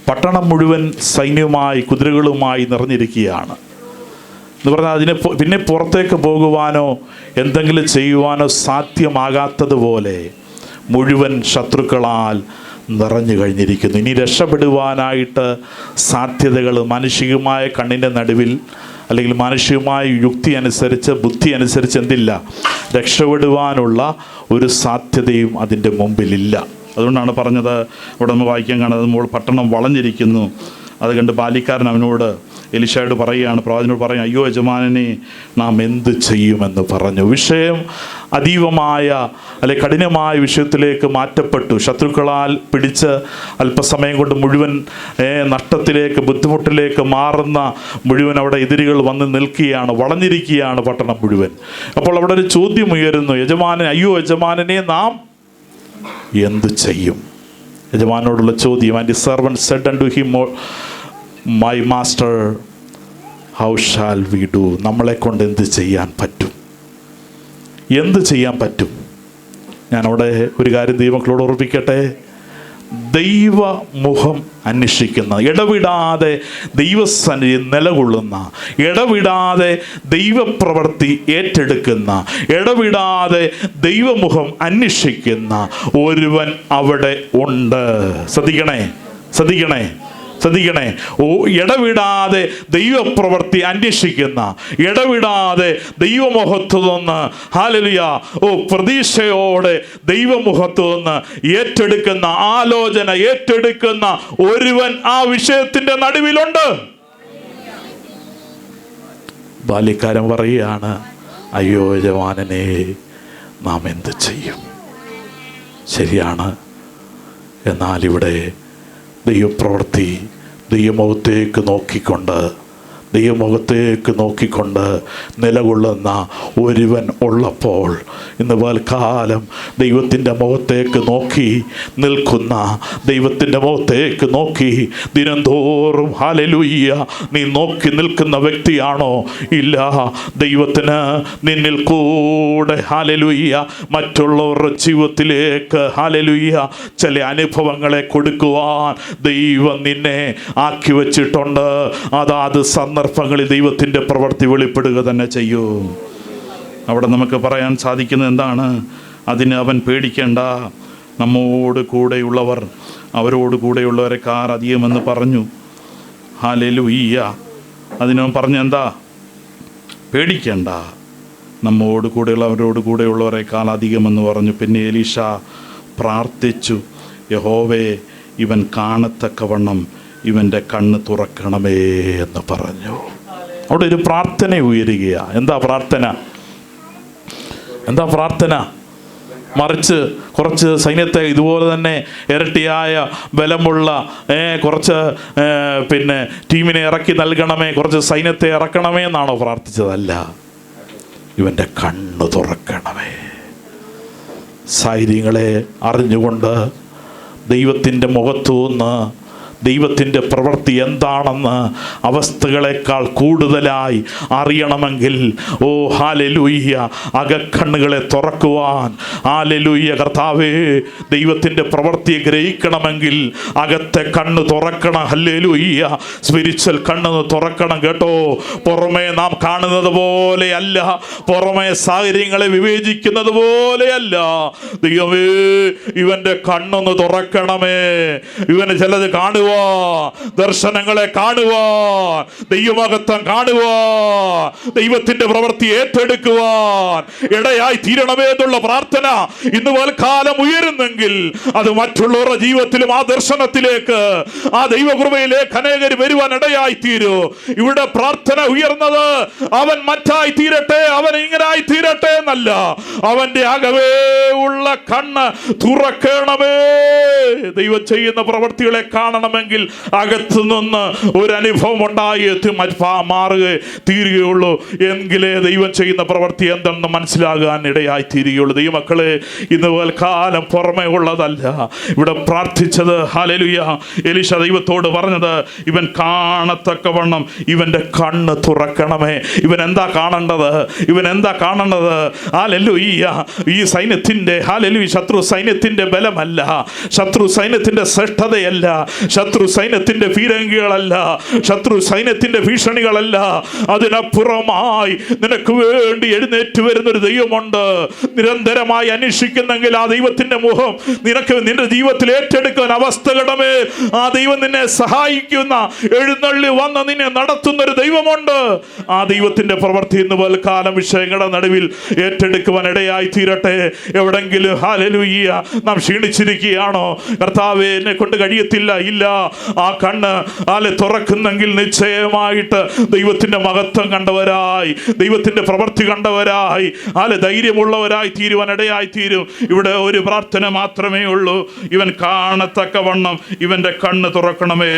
പട്ടണം മുഴുവൻ സൈന്യവുമായി കുതിരകളുമായി നിറഞ്ഞിരിക്കുകയാണ് എന്ന് പറഞ്ഞാൽ പിന്നെ പുറത്തേക്ക് പോകുവാനോ എന്തെങ്കിലും ചെയ്യുവാനോ സാധ്യമാകാത്തതുപോലെ മുഴുവൻ ശത്രുക്കളാൽ നിറഞ്ഞു കഴിഞ്ഞിരിക്കുന്നു. ഇനി രക്ഷപ്പെടുവാനായിട്ട് സാധ്യതകൾ മാനുഷികമായ കണ്ണിൻ്റെ നടുവിൽ അല്ലെങ്കിൽ മാനുഷികമായ യുക്തി അനുസരിച്ച്, ബുദ്ധി അനുസരിച്ച് എന്തില്ല, രക്ഷപ്പെടുവാനുള്ള ഒരു സാധ്യതയും അതിൻ്റെ മുമ്പിലില്ല. അതുകൊണ്ടാണ് പറഞ്ഞത്, ഇവിടെ നമ്മൾ വായിക്കാൻ കാണുന്നത്, പട്ടണം വളഞ്ഞിരിക്കുന്നു. അത് കണ്ട് ബാല്യക്കാരൻ അവനോട്, എലീശയോട് പറയുകയാണ്, പ്രവാചകനോട് പറയും, അയ്യോ യജമാനനെ, നാം എന്ത് ചെയ്യുമെന്ന് പറഞ്ഞു. വിഷയം അതീവമായ അല്ലെ കഠിനമായ വിഷയത്തിലേക്ക് മാറ്റപ്പെട്ടു. ശത്രുക്കളാൽ പിടിച്ച് അല്പസമയം കൊണ്ട് മുഴുവൻ നഷ്ടത്തിലേക്ക്, ബുദ്ധിമുട്ടിലേക്ക് മാറുന്ന മുഴുവൻ അവിടെ എതിരികൾ വന്ന് നിൽക്കുകയാണ്, വളഞ്ഞിരിക്കുകയാണ് പട്ടണം മുഴുവൻ. അപ്പോൾ അവിടെ ഒരു ചോദ്യം ഉയരുന്നു, അയ്യോ യജമാനനെ, നാം എന്ത് ചെയ്യും? യജമാനോടുള്ള ചോദ്യം. And the servant said unto him, my master, how shall we do? നമ്മളെ കൊണ്ട് എന്ത് ചെയ്യാൻ പറ്റും? എന്ത് ചെയ്യാൻ പറ്റും? ഞാനവിടെ ഒരു കാര്യം ദൈവമക്കളോട് ഓർപ്പിക്കട്ടെ. ദൈവമുഖം അന്വേഷിക്കുന്ന, ഇടവിടാതെ ദൈവസന്നിധി നിലകൊള്ളുന്ന, ഇടവിടാതെ ദൈവപ്രവൃത്തി ഏറ്റെടുക്കുന്ന, ഇടവിടാതെ ദൈവമുഖം അന്വേഷിക്കുന്ന ഒരുവൻ അവിടെ ഉണ്ട്. ശ്രദ്ധിക്കണേ. ഇടവിടാതെ ദൈവപ്രവൃത്തി അന്വേഷിക്കുന്ന, ഇടവിടാതെ ദൈവമുഖത്തു നിന്ന്, ഹല്ലേലൂയ, പ്രതീക്ഷയോടെ ദൈവമുഖത്തു നിന്ന് ഏറ്റെടുക്കുന്ന, ആലോചന ഏറ്റെടുക്കുന്ന ഒരുവൻ ആ വിഷയത്തിന്റെ നടുവിലുണ്ട്. ബാല്യക്കാരൻ പറയുകയാണ്, അയ്യോ യജമാനനെ, നാം എന്ത് ചെയ്യും? ശരിയാണ്. എന്നാൽ ഇവിടെ ദൈവപ്രവൃത്തി ദൈവമുഖത്തേക്ക് നോക്കിക്കൊണ്ട് നിലകൊള്ളുന്ന ഒരുവൻ ഉള്ളപ്പോൾ, ഇന്ന് പൽക്കാലം ദൈവത്തിൻ്റെ മുഖത്തേക്ക് നോക്കി നിൽക്കുന്ന, ദൈവത്തിൻ്റെ മുഖത്തേക്ക് നോക്കി ദിനംതോറും ഹല്ലേലൂയ നീ നോക്കി നിൽക്കുന്ന വ്യക്തിയാണോ? ഇല്ല. ദൈവത്തിന് നിന്നിൽ കൂടെ ഹല്ലേലൂയ മറ്റുള്ളവരുടെ ജീവിതത്തിലേക്ക് ഹല്ലേലൂയ ചില അനുഭവങ്ങളെ കൊടുക്കുവാൻ ദൈവം നിന്നെ ആക്കി വച്ചിട്ടുണ്ട്. അതാത് സന്ദർഭങ്ങളിൽ ദൈവത്തിൻ്റെ പ്രവൃത്തി വെളിപ്പെടുക തന്നെ ചെയ്യൂ. അവിടെ നമുക്ക് പറയാൻ സാധിക്കുന്നത് എന്താണ്? അതിന് അവൻ പേടിക്കേണ്ട, നമ്മോട് കൂടെയുള്ളവർ അവരോട് കൂടെയുള്ളവരെക്കാർ അധികമെന്ന് പറഞ്ഞു. ഹല്ലേലൂയ. അതിനവൻ പറഞ്ഞെന്താ? പേടിക്കേണ്ട, നമ്മോട് കൂടെയുള്ളവരോട് കൂടെയുള്ളവരെക്കാൾ അധികമെന്ന് പറഞ്ഞു. പിന്നെ എലീശ പ്രാർത്ഥിച്ചു, യഹോവേ ഇവൻ കാണത്തക്കവണ്ണം ഇവൻ്റെ കണ്ണ് തുറക്കണമേ എന്ന് പറഞ്ഞു. അവിടെ ഒരു പ്രാർത്ഥന ഉയരുകയാണ്. എന്താ പ്രാർത്ഥന? മറിച്ച് കുറച്ച് സൈന്യത്തെ ഇതുപോലെ തന്നെ ഇരട്ടിയായ ബലമുള്ള കുറച്ച് ടീമിനെ ഇറക്കി നൽകണമേ, കുറച്ച് സൈന്യത്തെ ഇറക്കണമേ എന്നാണോ പ്രാർത്ഥിച്ചതല്ല. ഇവൻ്റെ കണ്ണ് തുറക്കണമേ. സൈന്യങ്ങളെ അറിഞ്ഞുകൊണ്ട് ദൈവത്തിൻ്റെ മുഖത്തുനിന്ന് ദൈവത്തിൻ്റെ പ്രവൃത്തി എന്താണെന്ന് അവസ്ഥകളെക്കാൾ കൂടുതലായി അറിയണമെങ്കിൽ ഹല്ലേലൂയ അകക്കണ്ണുകളെ തുറക്കുവാൻ, ഹല്ലേലൂയ കർത്താവേ ദൈവത്തിൻ്റെ പ്രവൃത്തിയെ ഗ്രഹിക്കണമെങ്കിൽ അകത്തെ കണ്ണ് തുറക്കണം. ഹല്ലേലൂയ സ്പിരിച്വൽ കണ്ണ് തുറക്കണം കേട്ടോ. പുറമേ നാം കാണുന്നത് പോലെയല്ല, പുറമേ സാഹചര്യങ്ങളെ വിവേചിക്കുന്നത് പോലെയല്ല. ദൈവമേ ഇവൻ്റെ കണ്ണൊന്ന് തുറക്കണമേ. ഇവന് ചിലത് കാണുക, ദർശനങ്ങളെ കാണുവാൻ, ദൈവമഹത്വം കാണുവാൻ, ദൈവത്തിന്റെ പ്രവൃത്തി ഏറ്റെടുക്കുവാൻ ഇടയായി തീരണമേ എന്നുള്ള പ്രാർത്ഥന ഇന്ന് പൽക്കാലം ഉയരുന്നെങ്കിൽ അത് മറ്റുള്ളവരുടെ ജീവിതത്തിലും ആ ദർശനത്തിലേക്ക്, ആ ദൈവകൃപയിലേക്ക് അനേകർ വരുവാൻ ഇടയായി തീരൂ. ഇവിടെ പ്രാർത്ഥന ഉയർന്നത് അവൻ മറ്റായി തീരട്ടെ, അവൻ ഇങ്ങനായി തീരട്ടെ എന്നല്ല, അവന്റെ അകവേ ഉള്ള കണ്ണ് തുറക്കണമേ. ദൈവം ചെയ്യുന്ന പ്രവൃത്തികളെ കാണണമെങ്കിൽ അകത്തു നിന്ന് ഒരു അനുഭവം ഉണ്ടായി മാറുക തീരുകയുള്ളൂ. എങ്കിലേ ദൈവം ചെയ്യുന്ന പ്രവൃത്തി എന്തെന്ന് മനസ്സിലാകാൻ ഇടയായി തീരുകയുള്ളൂ. ദൈവമക്കളെ ഇന്ന് കാലം പുറമേ ഉള്ളതല്ല. ഇവിടെ പ്രാർത്ഥിച്ചത് ഹല്ലേലൂയ എലീശ ദൈവത്തോട് പറഞ്ഞത് ഇവൻ കാണത്തക്കവണ്ണം ഇവൻ്റെ കണ്ണ് തുറക്കണമേ. ഇവൻ എന്താ കാണേണ്ടത്? ഹല്ലേലൂയ ഈ സൈന്യത്തിൻ്റെ ഹല്ലേലൂയ ശത്രു സൈന്യത്തിൻ്റെ ബലമല്ല, ശത്രു സൈന്യത്തിൻ്റെ ശ്രേഷ്ഠതയല്ല, ശത്രു സൈന്യത്തിന്റെ പീരങ്കികളല്ല, ശത്രു സൈന്യത്തിന്റെ ഭീഷണികളല്ല. അതിനപ്പുറമായി നിനക്ക് വേണ്ടി എഴുന്നേറ്റ് വരുന്നൊരു ദൈവമുണ്ട്. നിരന്തരമായി അന്വേഷിക്കുന്നെങ്കിൽ ആ ദൈവത്തിന്റെ മുഖം നിനക്ക് നിന്റെ ജീവിതത്തിൽ ഏറ്റെടുക്കാൻ അവസ്ഥകളുടെ ആ ദൈവം നിന്നെ സഹായിക്കുന്ന, എഴുന്നള്ളി വന്ന് നിന്നെ നടത്തുന്ന ഒരു ദൈവമുണ്ട്. ആ ദൈവത്തിന്റെ പ്രവൃത്തി ഇന്ന് പൽക്കാലം വിഷയങ്ങളുടെ നടുവിൽ ഏറ്റെടുക്കുവാൻ ഇടയായി തീരട്ടെ. എവിടെങ്കിലും ഹല്ലേലൂയ നാം ക്ഷീണിച്ചിരിക്കുകയാണോ? കർത്താവേ എന്നെ കൊണ്ട് കഴിയത്തില്ല, ഇല്ല, ആ കണ്ണ് തുറക്കുന്നെങ്കിൽ നിശ്ചയമായിട്ട് ദൈവത്തിന്റെ മഹത്വം കണ്ടവരായി, ദൈവത്തിന്റെ പ്രവൃത്തി കണ്ടവരായി, ധൈര്യമുള്ളവരായി തീരുവാൻ ഇടയായി തീരും. ഇവിടെ ഒരു പ്രാർത്ഥന മാത്രമേ ഉള്ളൂ, ഇവൻ കാണത്തക്കവണ്ണം ഇവന്റെ കണ്ണ് തുറക്കണമേ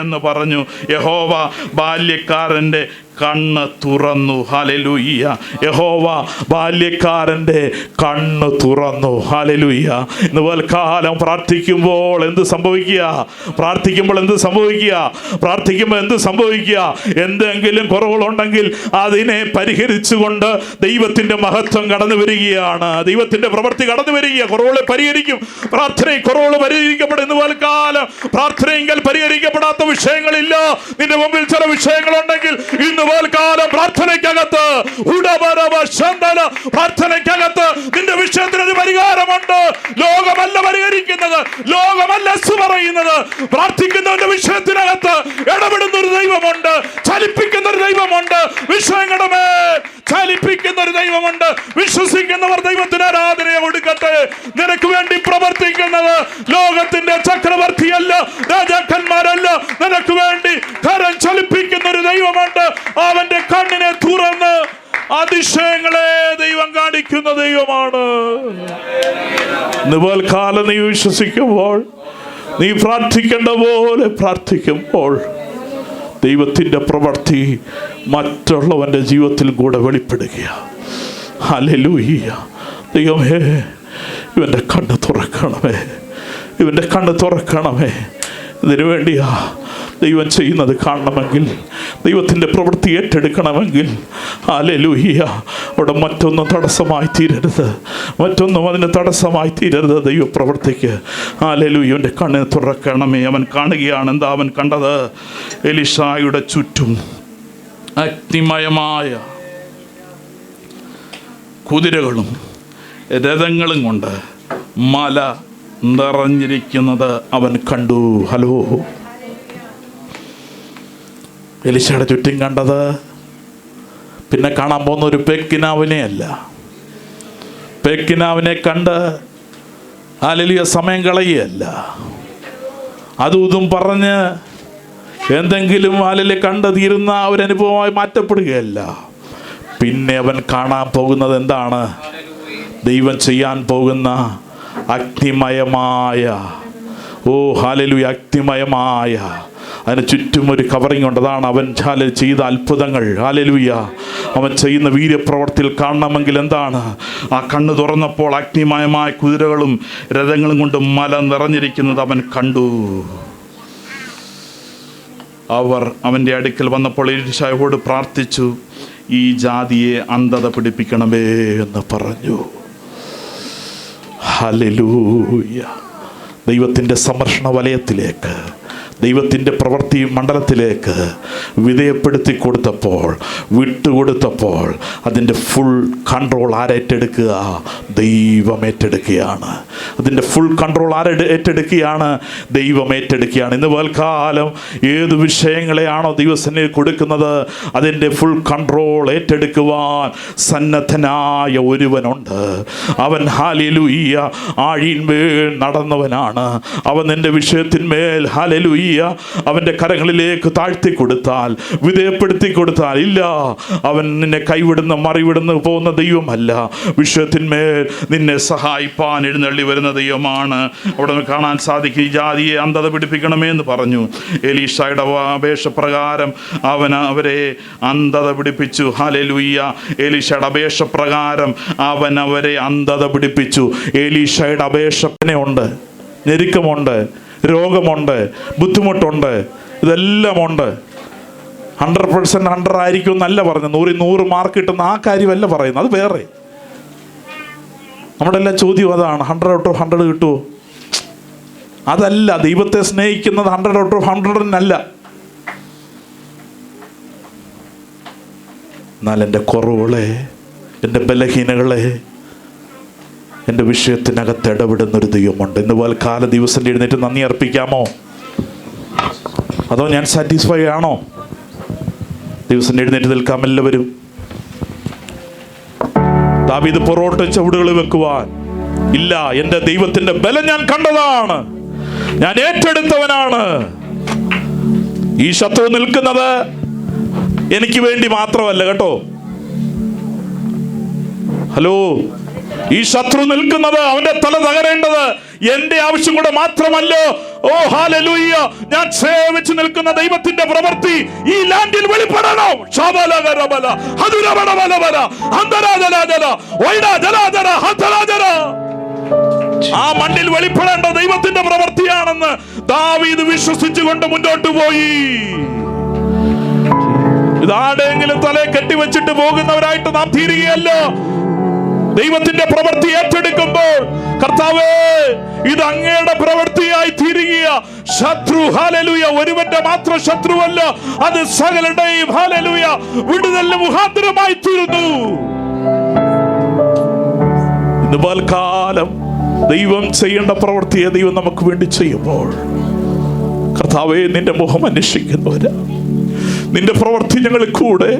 എന്ന് പറഞ്ഞു. യഹോവ ബാല്യക്കാരന്റെ കണ്ണ് തുറന്നു. ഹല്ലേലൂയ. യഹോവ ബാല്യക്കാരൻ്റെ കണ്ണ് തുറന്നു. ഹല്ലേലൂയ. ഇന്ന് പൽക്കാലം പ്രാർത്ഥിക്കുമ്പോൾ എന്ത് സംഭവിക്കുക? എന്തെങ്കിലും കുറവുകളുണ്ടെങ്കിൽ അതിനെ പരിഹരിച്ചുകൊണ്ട് ദൈവത്തിന്റെ മഹത്വം കടന്നു വരികയാണ്, ദൈവത്തിന്റെ പ്രവൃത്തി കടന്നു വരിക. കുറവുകളെ പരിഹരിക്കും. പ്രാർത്ഥനയിൽ കുറവുകൾ പരിഹരിക്കപ്പെടും. ഇന്ന് പൽക്കാലം പ്രാർത്ഥനയെങ്കിൽ പരിഹരിക്കപ്പെടാത്ത വിഷയങ്ങളില്ല. നിന്റെ മുമ്പിൽ ചില വിഷയങ്ങളുണ്ടെങ്കിൽ ഇന്ന് കാലം പ്രാർത്ഥനയ്ക്കകത്ത് നിന്റെ വിഷയത്തിന് ഒരു പരിഹാരമുണ്ട്. ലോകമല്ല പരിഹരിക്കുന്നത്, ലോകമല്ല പറയുന്നത്. പ്രാർത്ഥിക്കുന്നവന്റെ വിഷയത്തിനകത്ത് ഇടപെടുന്ന ഒരു ദൈവമുണ്ട്, ചലിപ്പിക്കുന്ന ഒരു ദൈവമുണ്ട്, വിഷയങ്ങളുടെ മേൽ ചലിപ്പിക്കുന്ന ഒരു ദൈവമുണ്ട്. വിശ്വസിക്കുന്നവർ ദൈവത്തിന് ആരാധനയെ കൊടുക്കട്ടെ. നിനക്ക് വേണ്ടി പ്രവർത്തിക്കുന്നത് ലോകത്തിന്റെ ചക്രവർത്തിയല്ല, രാജാക്കന്മാരല്ല. നിനക്ക് വേണ്ടി കരം ചലിപ്പിക്കുന്ന ഒരു ദൈവമുണ്ട്. അവന്റെ കണ്ണിനെ തുറന്ന് അതിശയങ്ങളെ ദൈവം കാണിക്കുന്ന ദൈവമാണ്. നിപൽക്കാലം നീ വിശ്വസിക്കുമ്പോൾ, നീ പ്രാർത്ഥിക്കേണ്ട പോലെ പ്രാർത്ഥിക്കുമ്പോൾ ദൈവത്തിൻ്റെ പ്രവൃത്തി മറ്റുള്ളവൻ്റെ ജീവിതത്തിൽ കൂടെ വെളിപ്പെടുകയാണ്. ഹല്ലേലൂയ. ദൈവമേ, ഇവൻ്റെ കണ്ണ് തുറക്കണമേ, ഇവൻ്റെ കണ്ണ് തുറക്കണമേ. ഇതിനു വേണ്ടിയാ ദൈവം ചെയ്യുന്നത് കാണണമെങ്കിൽ, ദൈവത്തിൻ്റെ പ്രവൃത്തി ഏറ്റെടുക്കണമെങ്കിൽ, ഹല്ലേലൂയ, അവിടെ മറ്റൊന്നും തടസ്സമായി തീരരുത്, മറ്റൊന്നും അതിന് തടസ്സമായി തീരരുത് ദൈവപ്രവൃത്തിക്ക്. ഹല്ലേലൂയ. ഇവൻ്റെ കണ്ണ് തുറക്കണമേ. അവൻ കാണുകയാണ്. എന്താ അവൻ കണ്ടത്? എലീശായുടെ ചുറ്റും അഗ്നിമയമായ കുതിരകളും രഥങ്ങളും കൊണ്ട് മല നിറഞ്ഞിരിക്കുന്നത് അവൻ കണ്ടു. ഹലോ, എലീശയുടെ ചുറ്റും കണ്ടത് പിന്നെ കാണാൻ പോകുന്ന ഒരു പെക്കിനാവിനെ അല്ല. പെക്കിനാവിനെ കണ്ട് ഹല്ലേലൂയ സമയം കളയുകയല്ല, അതും ഇതും പറഞ്ഞ് എന്തെങ്കിലും ഹല്ലേലൂയ കണ്ട് തീരുന്ന ഒരനുഭവമായി മാറ്റപ്പെടുകയല്ല. പിന്നെ അവൻ കാണാൻ പോകുന്നത് എന്താണ്? ദൈവം ചെയ്യാൻ പോകുന്ന അഗ്നിമയമായ, ഓ ഹല്ലേലൂയ, അഗ്നിമയമായ, അതിന് ചുറ്റും ഒരു കവറിങ് ഉണ്ട്. അതാണ് അവൻ ചെയ്ത അത്ഭുതങ്ങൾ. ഹല്ലേലൂയ. അവൻ ചെയ്യുന്ന വീര്യപ്രവർത്തിയിൽ കാണണമെങ്കിൽ എന്താണ്? ആ കണ്ണ് തുറന്നപ്പോൾ അഗ്നിമയമായ കുതിരകളും രഥങ്ങളും കൊണ്ട് മല നിറഞ്ഞിരിക്കുന്നത് അവൻ കണ്ടു. അവർ അവൻ്റെ അടുക്കൽ വന്നപ്പോൾ എലീശായോട് പ്രാർത്ഥിച്ചു, ഈ ജാതിയെ അന്ധത പിടിപ്പിക്കണമേ എന്ന് പറഞ്ഞു. ഹല്ലേലൂയ. ദൈവത്തിൻ്റെ സംരക്ഷണ വലയത്തിലേക്ക്, ദൈവത്തിൻ്റെ പ്രവൃത്തി മണ്ഡലത്തിലേക്ക് വിധേയപ്പെടുത്തി കൊടുത്തപ്പോൾ, വിട്ടുകൊടുത്തപ്പോൾ അതിൻ്റെ ഫുൾ കൺട്രോൾ ആരേറ്റെടുക്കുക? ദൈവം ഏറ്റെടുക്കുകയാണ്. അതിൻ്റെ ഫുൾ കൺട്രോൾ ഏറ്റെടുക്കുകയാണ്? ദൈവം ഏറ്റെടുക്കുകയാണ്. ഇന്ന് പൽക്കാലം ഏത് വിഷയങ്ങളെയാണോ ദൈവസന്നിധി കൊടുക്കുന്നത്, അതിൻ്റെ ഫുൾ കൺട്രോൾ ഏറ്റെടുക്കുവാൻ സന്നദ്ധനായ ഒരുവനുണ്ട്. അവൻ ഹല്ലേലൂയ ആഴിയിന്മേൽ നടന്നവനാണ്. അവൻ നിൻ്റെ വിഷയത്തിന്മേൽ ഹല്ലേലൂയ അവൻ്റെ കരങ്ങളിലേക്ക് താഴ്ത്തി കൊടുത്താൽ, വിധേയപ്പെടുത്തി കൊടുത്താൽ, ഇല്ല, അവൻ നിന്നെ കൈവിടുന്ന മറിവിടുന്ന പോകുന്ന ദൈവമല്ല. വിഷയത്തിന്മേൽ നിന്നെ സഹായിപ്പാൻ എഴുന്നള്ളി വരുന്ന ദൈവമാണ്. അവിടെ കാണാൻ സാധിക്കും. ഈ ജാതിയെ അന്ധത പിടിപ്പിക്കണമേ എന്ന് പറഞ്ഞു. എലീശായുടെ അപേക്ഷ പ്രകാരം അവൻ അവരെ അന്ധത പിടിപ്പിച്ചു. ഹല്ലേലൂയ. എലീശയുടെ അപേക്ഷ പ്രകാരം അവൻ അവരെ അന്ധത പിടിപ്പിച്ചു. എലീശയുടെ അപേക്ഷ ഉണ്ട്, ഞെരുക്കമുണ്ട്, രോഗമുണ്ട്, ബുദ്ധിമുട്ടുണ്ട്, ഇതെല്ലാം ഉണ്ട്. 100% 100 ആയിരിക്കും എന്നല്ല പറഞ്ഞത്. 100 മാർക്ക് കിട്ടുന്ന ആ കാര്യമല്ല പറയുന്നത്, അത് വേറെ. നമ്മുടെ എല്ലാം ചോദ്യം അതാണ്, 100 ഔട്ട് ഓഫ് 100 കിട്ടുമോ? അതല്ല. ദൈവത്തെ സ്നേഹിക്കുന്നത് 100 ഔട്ട് ഓഫ് 100 എന്നാൽ എൻ്റെ കുറവുകളെ, എൻ്റെ ബലഹീനകളെ, എൻ്റെ വിഷയത്തിനകത്ത് ഇടപെടുന്നൊരു ദൈവമുണ്ട്. ഇന്ന് പൽക്കാല ദിവസം എഴുന്നേറ്റ് നന്ദി അർപ്പിക്കാമോ? അതോ ഞാൻ സാറ്റിസ്ഫൈ ആണോ? ദിവസം എഴുന്നേറ്റ് നിൽക്കാം എല്ലാവരും. ദാവീദ് പൊറോട്ട ചവിടുകൾ വെക്കുവാൻ ഇല്ല, എൻ്റെ ദൈവത്തിൻ്റെ ബലം ഞാൻ കണ്ടതാണ്, ഞാൻ ഏറ്റെടുത്തവനാണ്. ഈ ശത്രു നിൽക്കുന്നത് എനിക്ക് വേണ്ടി മാത്രമല്ല കേട്ടോ. ഹലോ, ഈ ശത്രു നിൽക്കുന്നത്, അവന്റെ തല തകരേണ്ടത് എന്റെ ആവശ്യം കൂടെ മാത്രമല്ലോ. ഓ ഹല്ലേലൂയ, ഞാൻ സേവിച്ചു നിൽക്കുന്ന ദൈവത്തിന്റെ പ്രവൃത്തി ഈ ലാൻഡിൽ വെളിപ്പെടണം. ആ മണ്ണിൽ വെളിപ്പെടേണ്ട ദൈവത്തിന്റെ പ്രവൃത്തിയാണെന്ന് ദാവീദ് വിശ്വസിച്ചുകൊണ്ട് മുന്നോട്ട് പോയി. ഇതാടെങ്കിലും തലയെ കെട്ടിവെച്ചിട്ട് പോകുന്നവരായിട്ട് നാം തീരുകയല്ലോ. ദൈവത്തിന്റെ പ്രവൃത്തി ഏറ്റെടുക്കുമ്പോൾ കർത്താവേ, ഇത് അങ്ങയുടെ പ്രവൃത്തിയായി തീരുക. ശത്രു ഹല്ലേലൂയ ഒരുവന്റെ മാത്രം ശത്രുവല്ല, അത് സകലരുടെയും ഹല്ലേലൂയ വിടുതലിന് മുഖാന്തരമായി തീരുന്നു. ഇന്ന് പൽക്കാലം ദൈവം ചെയ്യേണ്ട പ്രവൃത്തിയെ ദൈവം നമുക്ക് വേണ്ടി ചെയ്യുമ്പോൾ, കർത്താവേ, നിന്റെ മുഖം അന്വേഷിക്കുന്നവരാ, നിന്റെ പ്രവൃത്തി ഞങ്ങളിൽ കൂടെ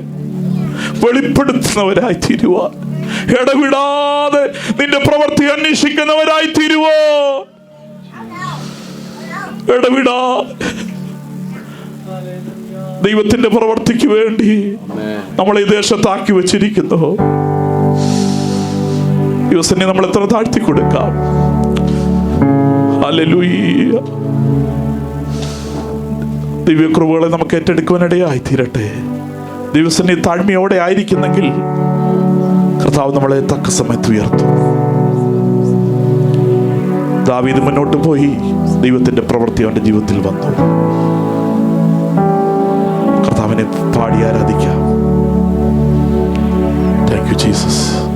വെളിപ്പെടുത്തുന്നവരായി തീരുവാൻ, ഇടവിടാതെ നിന്റെ പ്രവൃത്തി അന്വേഷിക്കുന്നവരായി തീരുവോ. ഇടവിടാതെ ദൈവത്തിന്റെ പ്രവൃത്തിക്ക് വേണ്ടി നമ്മളെ ഈ ദേശത്താക്കി വെച്ചിരിക്കുന്നു. ദിവസം നമ്മൾ എത്ര താഴ്ത്തി കൊടുക്കാം. ഹല്ലേലൂയ. ദിവ്യകൃപകളെ നമുക്ക് ഏറ്റെടുക്കുവാനിടയായി തീരട്ടെ. ദിവസനി താഴ്മയോടെ ആയിരിക്കുന്നെങ്കിൽ കർത്താവ് നമ്മളെ തക്ക സമയത്ത് ഉയർത്തും. ദാവീദ് മുന്നോട്ട് പോയി, ദൈവത്തിന്റെ പ്രവൃത്തി അവന്റെ ജീവിതത്തിൽ വന്നു.